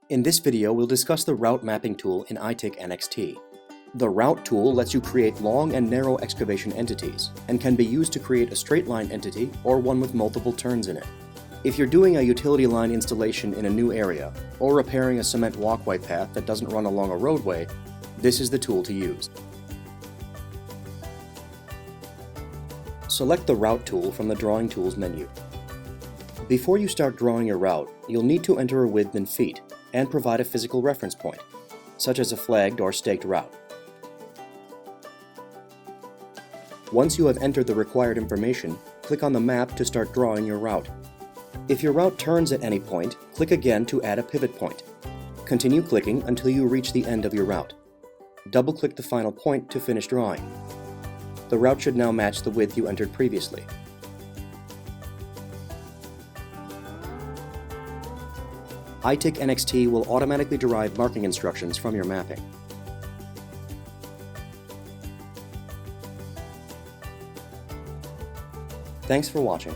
In this video, we'll discuss the route mapping tool in ITICnxt. The route tool lets you create long and narrow excavation entities, and can be used to create a straight line entity or one with multiple turns in it. If you're doing a utility line installation in a new area, or repairing a cement walkway path that doesn't run along a roadway, this is the tool to use. Select the Route tool from the Drawing Tools menu. Before you start drawing your route, you'll need to enter a width in feet and provide a physical reference point, such as a flagged or staked route. Once you have entered the required information, click on the map to start drawing your route. If your route turns at any point, click again to add a pivot point. Continue clicking until you reach the end of your route. Double-click the final point to finish drawing. The route should now match the width you entered previously. ITICnxt will automatically derive marking instructions from your mapping. Thanks for watching.